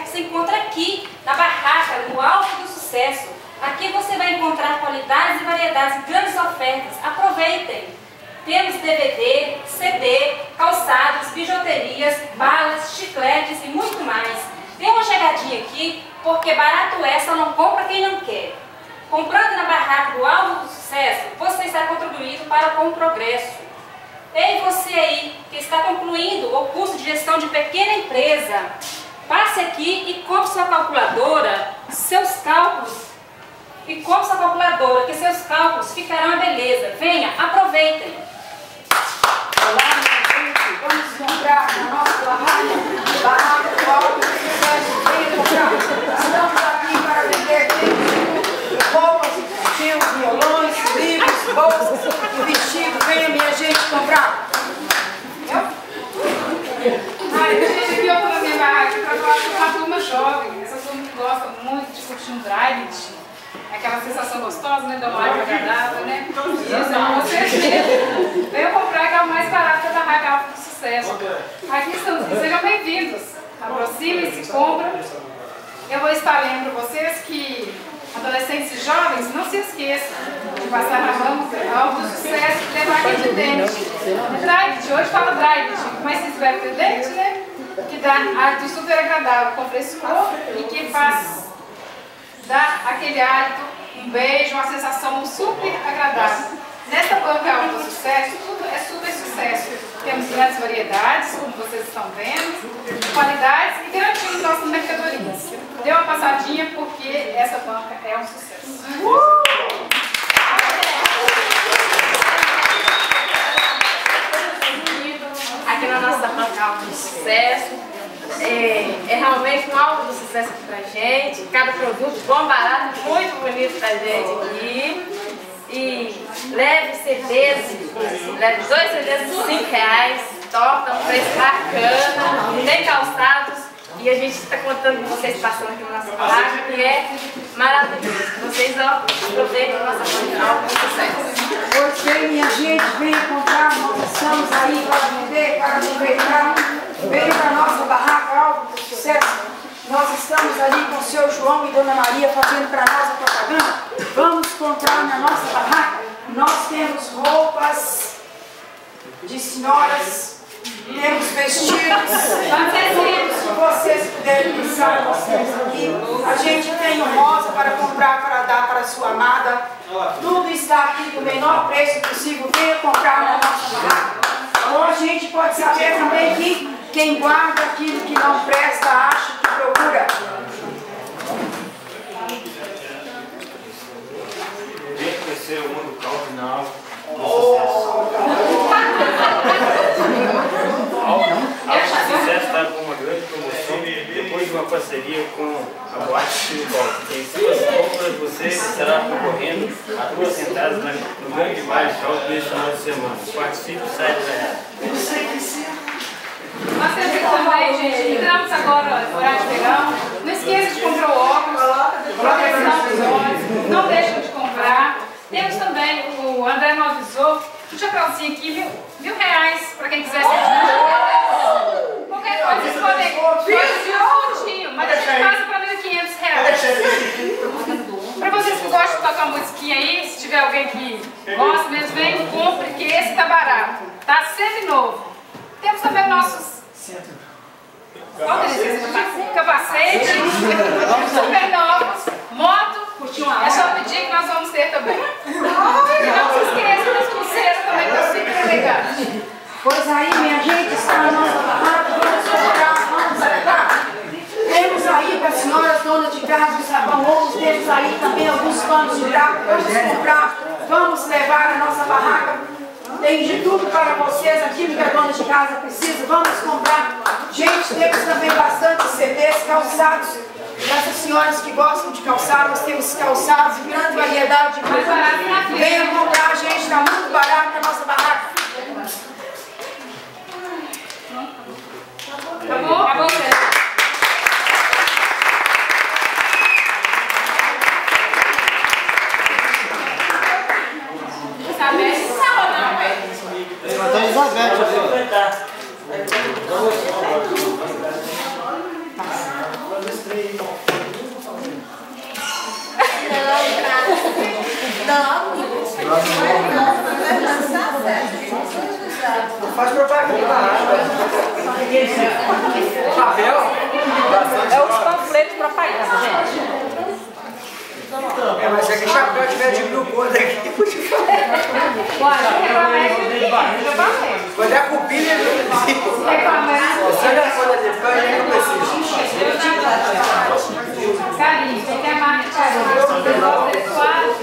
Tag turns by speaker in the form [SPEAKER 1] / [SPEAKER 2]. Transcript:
[SPEAKER 1] certo se encontra aqui, na barraca, no Alto do Sucesso. Aqui você vai encontrar qualidades e variedades e grandes ofertas. Aproveitem! Temos DVD, CD, calçados, bijuterias, balas, chicletes e muito mais. Dê uma chegadinha aqui, porque barato é, só não compra quem não quer. Comprando na barraca do Alto do Sucesso, você está contribuindo com o progresso. Ei, você aí, que está concluindo o curso de gestão de pequena empresa, passe aqui e compre sua calculadora, seus cálculos, que seus cálculos ficarão uma beleza. Venha, aproveitem!
[SPEAKER 2] Olá, minha gente, vamos comprar na nossa barraca do Alto do Sucesso. Venha comprar. Estamos aqui para vender roupas, infantis, violões, livros, bolsas e vestido. Venha, minha gente, comprar.
[SPEAKER 3] Gente, aqui eu estou na minha barraca para falar com uma turma jovem. Essa turma que gosta muito de curtir um drive. Aquela sensação gostosa, né? Da live agradável, né? Isso, é vocês mesmo. Venham comprar que é o mais barato da barraca Alto do Sucesso. Aqui estamos, sejam bem-vindos. Aproximem-se, compram. Eu vou estar lembrando para vocês que adolescentes e jovens, não se esqueçam de passar na mão Alto do Sucesso e levar aqui de dente. Drive, hoje fala drive, mas se tiver ter dente, né? Que dá hálito super agradável, com frescor e que faz dar aquele hálito, um beijo, uma sensação super agradável. Nesta banca Alto do Sucesso, tudo é super sucesso. Temos grandes variedades, como vocês estão vendo, qualidades e garantimos nossas mercadorias. Dê uma passadinha porque essa banca é um sucesso.
[SPEAKER 4] Aqui na nossa banca Alto do Sucesso, é realmente um alto do sucesso aqui pra gente. Cada produto bom, barato, muito bonito pra gente aqui. E leve CDs, leve 2 CDs de R$5, torta, um preço bacana, tem calçados. E a gente está contando com vocês passando aqui na nossa barraca, que é maravilhoso. Vocês aproveitem a nossa banca Alto do Sucesso.
[SPEAKER 2] Você, minha gente, venha comprar, nós estamos aí para vender, para aproveitar. Venha para a nossa barraca Alto do Sucesso. Nós estamos ali com o seu João e Dona Maria fazendo para nós a propaganda. Vamos comprar na nossa barraca. Nós temos roupas de senhoras, temos vestidos, se vocês puderem pensar, vocês aqui. A gente tem um rosa para comprar, para dar para a sua amada. Tudo está aqui do menor preço possível. Venha comprar na nossa barraca. Ou a gente pode saber também que quem guarda aquilo que não presta, acha que procura.
[SPEAKER 5] Vem conhecer o mundo cardinal. Alto do Sucesso está com uma grande promoção depois de uma parceria com a Boate Silval. Em suas compras você estará concorrendo a 2 entradas no grande baile show deste final de semana. Participe do site da Real.
[SPEAKER 3] Nós temos aqui também, gente, entramos agora no horário de verão. Não esqueça de comprar o óculos, proteção dos olhos, não deixem de comprar. Temos também, o André não avisou, um chapéuzinho aqui, R$1.000 para quem quiser ser. Qualquer coisa, vocês podem um descontinho, mas a gente passa para R$1.500. Para vocês que gostam de tocar uma musiquinha aí, se tiver alguém que gosta mesmo, vem e compre, que esse tá barato, tá sempre novo. Temos também nossos capacete, super novos, moto, é só pedir que nós vamos ter também. E não se esqueça das pulseiras também, que é super elegante.
[SPEAKER 2] Pois aí, minha gente, está na nossa barraca, vamos comprar, vamos levar. Temos aí para as senhoras donas de casa o sabão ovo, temos aí também alguns panos de prato, vamos comprar, vamos levar a nossa barraca. Tem de tudo para vocês, aquilo que a dona de casa precisa, vamos comprar. Gente, temos também bastante CDs, calçados. Essas senhoras que gostam de calçado, nós temos calçados, grande variedade de coisas. Venha comprar, gente, está muito barato a nossa barraca.
[SPEAKER 3] Acabou? Acabou.
[SPEAKER 6] Elizabeth, Faz propaganda na água. Papel?
[SPEAKER 1] É os panfletos propaganda, gente.
[SPEAKER 6] É, mas se aquele chapéu tiver de glucose aqui, podia Foi da cupinha ali. Você não folha de pão, nem não precisa.
[SPEAKER 3] Carinho, você quer marcar? Carinho, você gosta de quadro?